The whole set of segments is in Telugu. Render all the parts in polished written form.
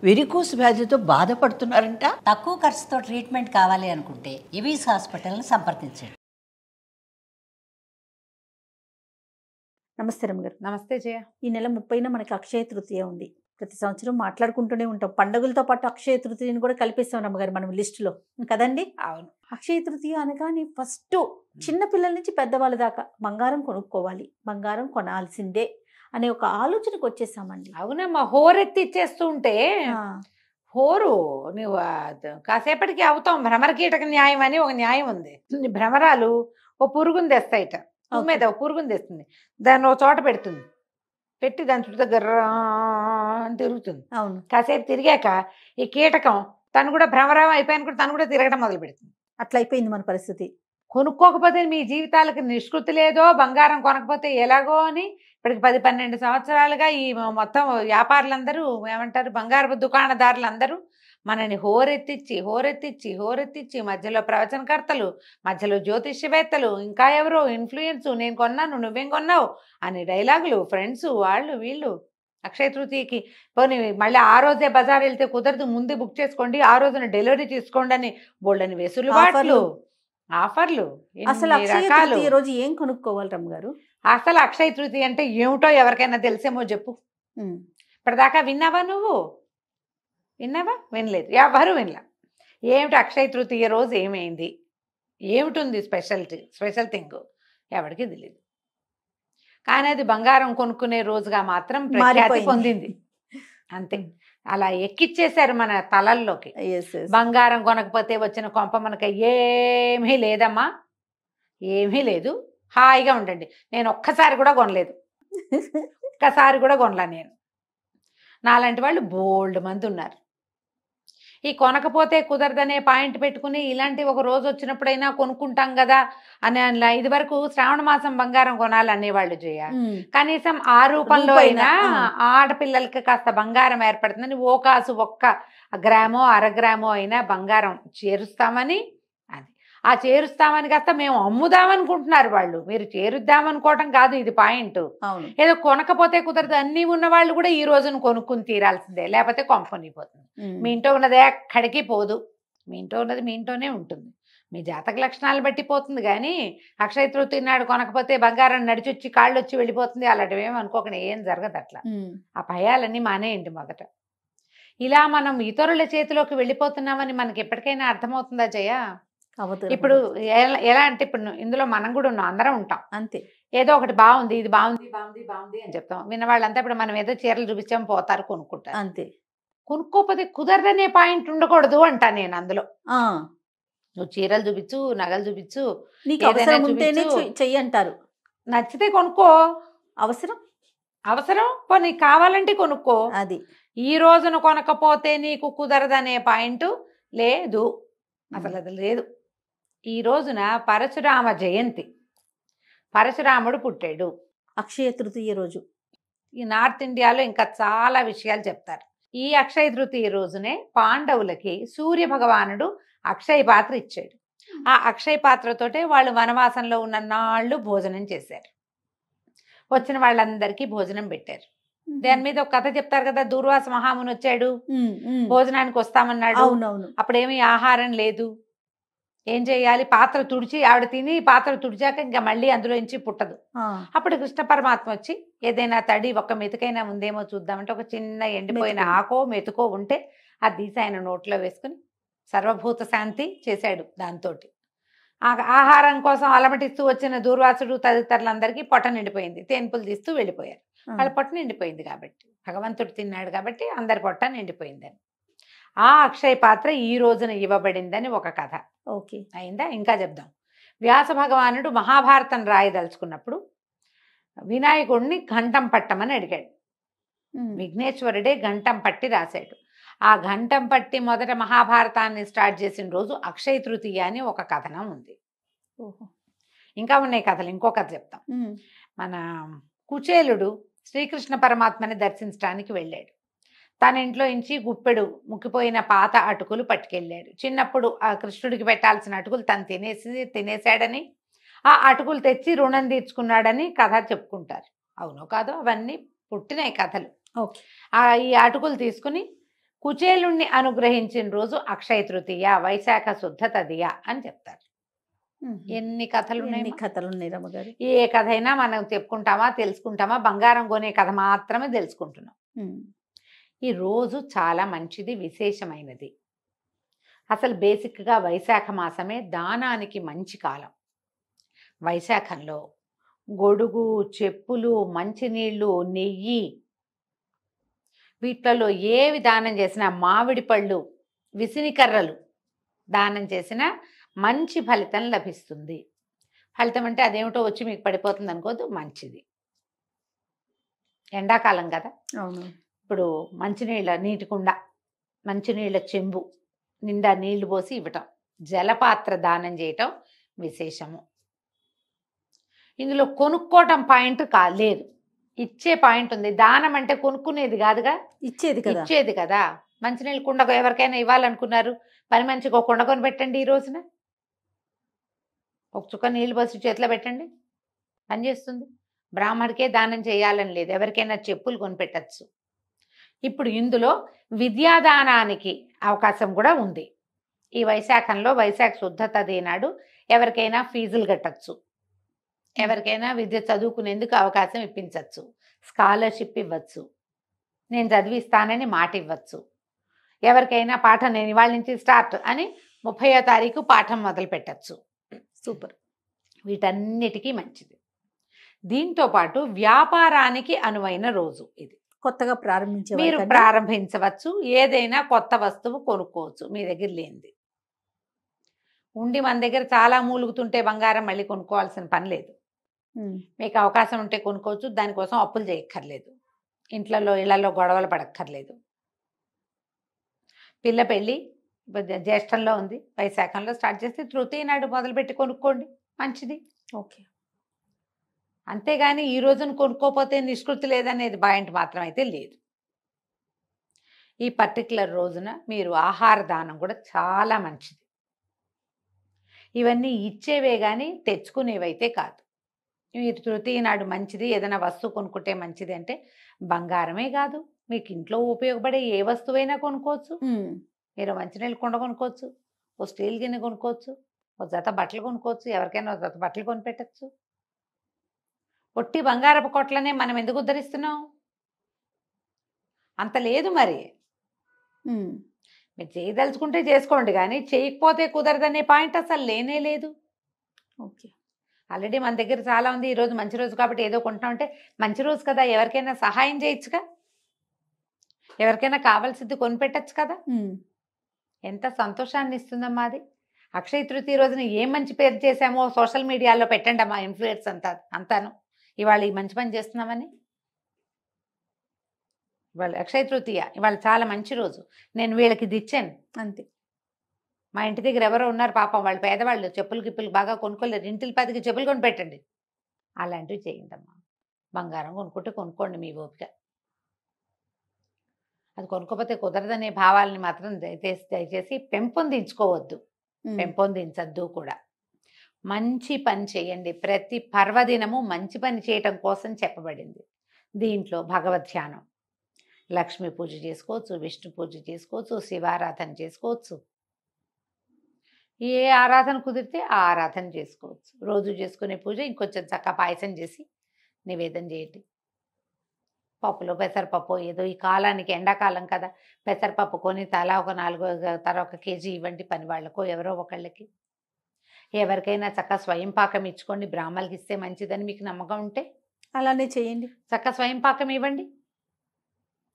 వెరికోస్ వ్యాధితో బాధపడుతున్నారంట. తక్కువ ఖర్చుతో ట్రీట్మెంట్ కావాలి అనుకుంటే ఎవిస్ హాస్పిటల్ని సంప్రదించండి. నమస్తే రమ్మగారు. నమస్తే జయ. ఈ నెల 30న మనకి అక్షయ తృతీయ ఉంది. ప్రతి సంవత్సరం మాట్లాడుకుంటూనే ఉంటాం. పండుగలతో పాటు అక్షయ తృతీయని కూడా కలిపేస్తాం రమ్మగారు మనం లిస్టులో కదండి. అవును. అక్షయ తృతీయ అనగానే ఫస్ట్ చిన్న పిల్లల నుంచి పెద్దవాళ్ళ దాకా బంగారం కొనుక్కోవాలి, బంగారం కొనాల్సిందే అనే ఒక ఆలోచనకు వచ్చేసామండి. అవునమ్మా, హోరెత్తి ఇచ్చేస్తూ ఉంటే హోరు నువ్వు కాసేపటికి అవుతాం. భ్రమర కీటక న్యాయం అని ఒక న్యాయం ఉంది. భ్రమరాలు ఓ పురుగుని తెస్తాయిట, భూమి మీద ఓ పురుగుని తెస్తుంది, దాన్ని ఒక చోట పెడుతుంది, పెట్టి దాని చుట్టూ దగ్గర తిరుగుతుంది. అవును. కాసేపు తిరిగాక ఈ కీటకం తను కూడా భ్రమరం అయిపోయాను కూడా తను కూడా తిరగడం మొదలు పెడుతుంది. అట్లా అయిపోయింది మన పరిస్థితి. కొనుక్కోకపోతే మీ జీవితాలకు నిష్కృతి లేదో, బంగారం కొనకపోతే ఎలాగో అని ఇప్పటికి 10-12 సంవత్సరాలుగా ఈ మొత్తం వ్యాపారులందరూ ఏమంటారు, బంగారపు దుకాణదారులందరూ మనని హోరెత్తిచ్చి మధ్యలో ప్రవచనకర్తలు, మధ్యలో జ్యోతిష్యవేత్తలు, ఇంకా ఎవరో ఇన్ఫ్లుయెన్స్, నేను కొన్నాను నువ్వేం కొన్నావు అని డైలాగులు, ఫ్రెండ్స్ వాళ్ళు వీళ్ళు. అక్షయ తృతీయకి పోనీ మళ్ళీ ఆ రోజే బజార్ వెళ్తే కుదరదు, ముందే బుక్ చేసుకోండి, ఆ రోజున డెలివరీ తీసుకోండి అని బోల్డని వెసులుబాట్లు, ఆఫర్లు, అసలు అక్షయ తృతీయ రోజు ఏం కొనుక్కోవాలి రమ్మగారు? అసలు అక్షయ తృతీయ అంటే ఏమిటో ఎవరికైనా తెలిసేమో చెప్పు. ఇప్పటిదాకా విన్నావా నువ్వు? విన్నావా? వినలేదు, ఎవరు వినలా. ఏమిటి అక్షయ తృతీయ రోజు ఏమైంది, ఏమిటి స్పెషల్ థింగ్ ఎవరికి తెలియదు. కానీ అది బంగారం కొనుక్కునే రోజుగా మాత్రం ప్రఖ్యాతి పొందింది. అంతే, అలా ఎక్కిచ్చేశారు మన తలల్లోకి. బంగారం కొనకపోతే వచ్చిన కొంప మనకి ఏమీ లేదమ్మా, ఏమీ లేదు, హాయిగా ఉండండి. నేను ఒక్కసారి కూడా కొనలేదు, నేను. నాలాంటి వాళ్ళు బోల్డ్ మంది ఉన్నారు. ఈ కొనకపోతే కుదరదనే పాయింట్ పెట్టుకుని ఇలాంటి ఒక రోజు వచ్చినప్పుడైనా కొనుక్కుంటాం కదా అని ఇది వరకు శ్రావణ మాసం బంగారం కొనాలనేవాళ్ళు జయ. కనీసం ఆ రూపంలో అయినా ఆడపిల్లలకి కాస్త బంగారం ఏర్పడుతుందని ఓ కాసు ఒక్క గ్రామో అరగ్రామో అయినా బంగారం చేరుస్తామని, అది ఆ చేరుస్తామని కాస్త మేము అమ్ముదామనుకుంటున్నారు వాళ్ళు. మీరు చేరుద్దామనుకోవటం కాదు ఇది పాయింట్. ఏదో కొనకపోతే కుదరదు, అన్నీ ఉన్న వాళ్ళు కూడా ఈ రోజున కొనుక్కుని తీరాల్సిందే, లేకపోతే కొంపనిపోతుంది. మీ ఇంట్లో ఉన్నదే ఎక్కడికి పోదు, మీ ఇంట్లో ఉన్నది మీ ఇంట్లోనే ఉంటుంది. మీ జాతక లక్షణాలు బట్టి పోతుంది. కానీ అక్షయ తృతీయ నాడు కొనకపోతే బంగారం నడిచొచ్చి కాళ్ళు వచ్చి వెళ్ళిపోతుంది అలాంటివి ఏమి అనుకోకుండా ఏం జరగదు. అట్లా ఆ భయాలన్నీ మానేయండి మొదట. ఇలా మనం ఇతరుల చేతిలోకి వెళ్ళిపోతున్నామని మనకి ఎప్పటికైనా అర్థమవుతుందా జయ? ఇప్పుడు ఎలా అంటే ఇప్పుడు ఇందులో మనం కూడా ఉన్నాం, అందరం ఉంటాం. అంతే, ఏదో ఒకటి బాగుంది, ఇది బాగుంది బాగుంది బాగుంది అని చెప్తాం. విన్న వాళ్ళంతా ఇప్పుడు మనం ఏదో చీరలు చూపించాం పోతారు, కొనుక్కుంటారు. అంతే. కొనుక్కోపోతే కుదరదనే పాయింట్ ఉండకూడదు అంటా నేను అందులో. నువ్వు చీరలు చూపించు, నగలు చూపించు, చెయ్యి అంటారు. నచ్చితే కొనుక్కో, అవసరం నీకు కావాలంటే కొనుక్కో. అది ఈ రోజున కొనకపోతే నీకు కుదరదనే పాయింట్ లేదు, అసలు అది లేదు. ఈ రోజున పరశురామ జయంతి, పరశురాముడు పుట్టాడు అక్షయ తృతీయ రోజు. ఈ నార్త్ ఇండియాలో ఇంకా చాలా విషయాలు చెప్తారు. ఈ అక్షయ తృతీయ రోజునే పాండవులకి సూర్య భగవానుడు అక్షయ పాత్ర ఇచ్చాడు. ఆ అక్షయ పాత్రతోటే వాళ్ళు వనవాసంలో ఉన్న నాళ్ళు భోజనం చేశారు. వచ్చిన వాళ్ళందరికీ భోజనం పెట్టారు. దాని మీద ఒక కథ చెప్తారు కదా, దూర్వాస మహాముని వచ్చాడు, భోజనానికి వస్తామన్నాడు. అప్పుడేమీ ఆహారం లేదు, ఏం చేయాలి, పాత్ర తుడిచి ఆవిడ తిని పాత్ర తుడిచాక ఇంకా మళ్ళీ అందులో నుంచి పుట్టదు. అప్పుడు కృష్ణ పరమాత్మ వచ్చి ఏదైనా తడి ఒక్క మెతుకైనా ఉందేమో చూద్దామంటే ఒక చిన్న ఎండిపోయిన ఆకో మెతుకో ఉంటే అది తీసి ఆయన నోట్లో వేసుకుని సర్వభూత శాంతి చేశాడు. దాంతో ఆహారం కోసం అలమటిస్తూ వచ్చిన దూర్వాసుడు తదితరులందరికీ పొట్ట నిండిపోయింది. తేన్పులు తీస్తూ వెళ్ళిపోయారు. వాళ్ళ పొట్ట నిండిపోయింది కాబట్టి, భగవంతుడు తిన్నాడు కాబట్టి అందరి పొట్ట నిండిపోయిందని. ఆ అక్షయ పాత్ర ఈ రోజున ఇవ్వబడిందని ఒక కథ. ఓకే, అయిందా? ఇంకా చెప్దాం. వ్యాస భగవానుడు మహాభారతం రాయదలుచుకున్నప్పుడు వినాయకుడిని ఘంటం పట్టమని అడిగాడు. విఘ్నేశ్వరుడే ఘంటం పట్టి రాశాడు. ఆ ఘంటం పట్టి మొదట మహాభారతాన్ని స్టార్ట్ చేసిన రోజు అక్షయ తృతీయ అని ఒక కథనం ఉంది. ఇంకా ఉన్నాయి కథలు, ఇంకో కథ చెప్తాం. మన కుచేలుడు శ్రీకృష్ణ పరమాత్మని దర్శించడానికి వెళ్ళాడు. తన ఇంట్లో నుంచి గుప్పెడు ముక్కిపోయిన పాత అటుకులు పట్టుకెళ్ళాడు. చిన్నప్పుడు ఆ కృష్ణుడికి పెట్టాల్సిన అటుకులు తను తినేశాడని, ఆ అటుకులు తెచ్చి రుణం తీర్చుకున్నాడని కథ చెప్పుకుంటారు. అవునో కాదో అవన్నీ పుట్టినాయి కథలు. ఈ అటుకులు తీసుకుని కుచేలుణ్ణి అనుగ్రహించిన రోజు అక్షయ తృతీయ, వైశాఖ శుద్ధ తదియ అని చెప్తారు. ఎన్ని కథలు ఎన్ని ఉన్నాయి. కథలు ఉన్నాయి రమ్మగారు. ఏ కథ అయినా మనం చెప్పుకుంటామా, తెలుసుకుంటామా? బంగారం కొనే కథ మాత్రమే తెలుసుకుంటున్నాం. ఈ రోజు చాలా మంచిది, విశేషమైనది. అసలు బేసిక్గా వైశాఖ మాసమే దానానికి మంచి కాలం. వైశాఖంలో గొడుగు, చెప్పులు, మంచినీళ్ళు, నెయ్యి, వీటిలలో ఏవి దానం చేసినా, మామిడి పళ్ళు, విసినికర్రలు దానం చేసినా మంచి ఫలితం లభిస్తుంది. ఫలితం అంటే అదేమిటో వచ్చి మీకు పడిపోతుంది అనుకోద్దు, మంచిది. ఎండాకాలం కదా, అవును. ఇప్పుడు మంచినీళ్ళ నీటి కుండ, మంచినీళ్ళ చెంబు నిండా నీళ్లు పోసి ఇవ్వటం, జలపాత్ర దానం చేయటం విశేషము. ఇందులో కొనుక్కోవటం పాయింట్ లేదు, ఇచ్చే పాయింట్ ఉంది. దానం అంటే కొనుక్కునేది కాదుగా, ఇచ్చేది కదా. మంచినీళ్ళు కుండ ఎవరికైనా ఇవ్వాలనుకున్నారు, పని మంచిగా ఒక కుండ కొని పెట్టండి. ఈ రోజున ఒక చుక్క నీళ్ళు పోసి చేతిలో పెట్టండి, పనిచేస్తుంది. బ్రాహ్మడికే దానం చేయాలని లేదు, ఎవరికైనా చెప్పులు కొనిపెట్టచ్చు. ఇప్పుడు ఇందులో విద్యాదానానికి అవకాశం కూడా ఉంది. ఈ వైశాఖంలో వైశాఖ శుద్ధ తది నాడు ఎవరికైనా ఫీజులు కట్టచ్చు, ఎవరికైనా విద్య చదువుకునేందుకు అవకాశం ఇప్పించవచ్చు, స్కాలర్షిప్ ఇవ్వచ్చు, నేను చదివిస్తానని మాట ఇవ్వచ్చు. ఎవరికైనా పాఠం నేను ఇవాళ నుంచి స్టార్ట్ అని 30వ తారీఖు పాఠం మొదలు పెట్టచ్చు. సూపర్. వీటన్నిటికీ మంచిది. దీంతో పాటు వ్యాపారానికి అనువైన రోజు ఇది. కొత్తగా ప్రారంభించే మీరు ప్రారంభించవచ్చు, ఏదైనా కొత్త వస్తువు కొనుక్కోవచ్చు మీ దగ్గర లేనిది. ఉండి మన దగ్గర చాలా మూలుగుతుంటే బంగారం మళ్ళీ కొనుక్కోవాల్సిన పని లేదు. మీకు అవకాశం ఉంటే కొనుక్కోవచ్చు, దానికోసం అప్పులు చేయక్కర్లేదు, ఇళ్లలో గొడవలు పడక్కర్లేదు. పిల్ల పెళ్ళి జ్యేష్ఠంలో ఉంది, వైశాఖంలో స్టార్ట్ చేస్తే తృతీయ నాడు మొదలుపెట్టి కొనుక్కోండి, మంచిది. ఓకే. అంతేగాని ఈ రోజున కొనుక్కోపోతే నిష్కృతి లేదనేది పాయింట్ మాత్రం అయితే లేదు. ఈ పర్టికులర్ రోజున మీరు ఆహార దానం కూడా చాలా మంచిది. ఇవన్నీ ఇచ్చేవే కానీ తెచ్చుకునేవైతే కాదు. మీరు తృతీయ నాడు మంచిది, ఏదైనా వస్తువు కొనుక్కుంటే మంచిది అంటే బంగారమే కాదు, మీకు ఇంట్లో ఉపయోగపడే ఏ వస్తువైనా కొనుక్కోవచ్చు. మీరు మంచినీళ్ళు కుండ కొనుక్కోవచ్చు, ఓ స్టీల్ గిన్నె కొనుక్కోవచ్చు, ఓ జత బట్టలు కొనుక్కోవచ్చు, ఎవరికైనా ఓ జత బట్టలు కొనిపెట్టచ్చు. ఒట్టి బంగారపు కొట్లనే మనం ఎందుకు ఉద్ధరిస్తున్నాం? అంత లేదు మరి. మీరు చేయదలుచుకుంటే చేసుకోండి, కానీ చేయకపోతే కుదరదనే పాయింట్ అసలు లేనే లేదు. ఓకే. ఆల్రెడీ మన దగ్గర చాలా ఉంది. ఈరోజు మంచి రోజు కాబట్టి ఏదో కొంటామంటే మంచి రోజు కదా, ఎవరికైనా సహాయం చేయొచ్చుగా, ఎవరికైనా కావాల్సింది కొనిపెట్టచ్చు కదా. ఎంత సంతోషాన్ని ఇస్తుందమ్మా అది. అక్షయ తృతీయ రోజున ఏం మంచి పేరు చేశామో సోషల్ మీడియాలో పెట్టండి అమ్మా, ఇన్ఫ్లుయెన్స్ అంతాను ఇవాళ ఈ మంచి పని చేస్తున్నామని. ఇవాళ అక్షయ తృతీయ, ఇవాళ చాలా మంచి రోజు, నేను వీళ్ళకి ఇది ఇచ్చాను అంతే. మా ఇంటి దగ్గర ఎవరో ఉన్నారు పాపం, వాళ్ళు పేదవాళ్ళు, చెప్పులు గిప్పులు బాగా కొనుక్కోలేరు, ఇంటికి 10కి చెప్పులు కొని పెట్టండి. అలాంటివి చేయండి అమ్మా. బంగారం కొనుక్కుంటే కొనుక్కోండి మీ ఓపిక. అది కొనుక్కోపోతే కుదరదనే భావాలని మాత్రం దయచేసి పెంపొందించుకోవద్దు, పెంపొందించద్దు కూడా. మంచి పని చేయండి. ప్రతి పర్వదినము మంచి పని చేయటం కోసం చెప్పబడింది. దీంట్లో భగవద్ ధ్యానం, లక్ష్మీ పూజ చేసుకోవచ్చు, విష్ణు పూజ చేసుకోవచ్చు, శివారాధన చేసుకోవచ్చు, ఏ ఆరాధన కుదిరితే ఆ ఆరాధన చేసుకోవచ్చు. రోజు చేసుకునే పూజ ఇంకొంచెం చక్కగా పాయసం చేసి నివేదన చేయండి. పప్పులో పెసరపప్పు ఏదో ఈ కాలానికి, ఎండాకాలం కదా, పెసరపప్పు కొని తలా ఒక 1 కేజీ ఇవ్వండి పని వాళ్ళకో ఎవరో ఒకళ్ళకి. ఎవరికైనా చక్కగా స్వయం పాకం ఇచ్చుకోండి, బ్రాహ్మణులకి ఇస్తే మంచిదని మీకు నమ్మకం ఉంటే అలానే చేయండి. చక్కగా స్వయం పాకం ఇవ్వండి,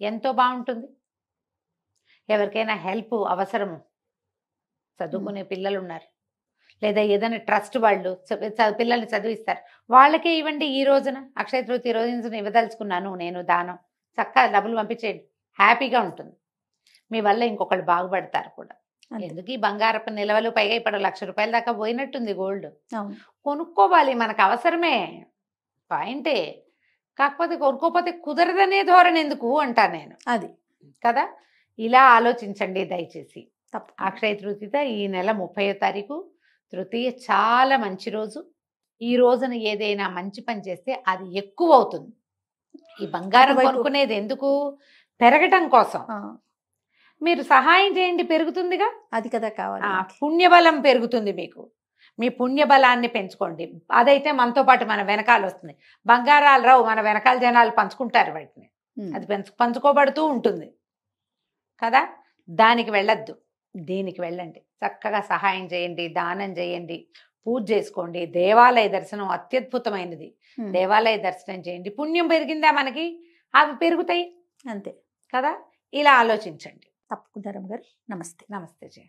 ఎంతో బాగుంటుంది. ఎవరికైనా హెల్ప్ అవసరము, చదువుకునే పిల్లలు ఉన్నారు, లేదా ఏదైనా ట్రస్ట్ వాళ్ళు పిల్లల్ని చదివిస్తారు, వాళ్ళకే ఇవ్వండి. ఈ రోజున అక్షయ తృతీయ రోజున ఇవ్వదలుచుకున్నాను నేను దానం, చక్కగా డబ్బులు పంపించేయండి, హ్యాపీగా ఉంటుంది. మీ వల్ల ఇంకొకళ్ళు బాగుపడతారు కూడా. ఎందుకు ఈ బంగారపు నిల్వలు, పైగా ఇప్పుడు ₹1,00,000 దాకా పోయినట్టుంది గోల్డ్. కొనుక్కోవాలి, మనకు అవసరమే, పాయింటే. కాకపోతే కొనుక్కోపోతే కుదరదనే ధోరణి ఎందుకు అంటా నేను, అది కదా. ఇలా ఆలోచించండి దయచేసి. అక్షయ తృతీయ ఈ నెల 30వ తారీఖు తృతీయ చాలా మంచి రోజు. ఈ రోజున ఏదైనా మంచి పని చేస్తే అది ఎక్కువ అవుతుంది. ఈ బంగారం కొనుక్కునేది ఎందుకు? పెరగటం కోసం. మీరు సహాయం చేయండి, పెరుగుతుందిగా. అది కదా కావాలి మనకి. పుణ్యబలం పెరుగుతుంది మీకు. మీ పుణ్యబలాన్ని పెంచుకోండి. అదైతే మనతో పాటు మన వెనకాల వస్తుంది. బంగారాలు రావు, మన వెనకాల జనాలు పంచుకుంటారు వాటిని. ఉమ్. అది పంచుకోబడుతూ ఉంటుంది కదా. దానికి వెళ్ళొద్దు, దీనికి వెళ్ళండి. చక్కగా సహాయం చేయండి, దానం చేయండి, పూజ చేసుకోండి. దేవాలయ దర్శనం అత్యద్భుతమైనది. ఉమ్. దేవాలయ దర్శనం చేయండి. పుణ్యం పెరిగిందా మనకి, అవి పెరుగుతాయి అంతే. కదా. ఇలా ఆలోచించండి. తప్పకుండా రమ్మగారు. నమస్తే. నమస్తే జయ.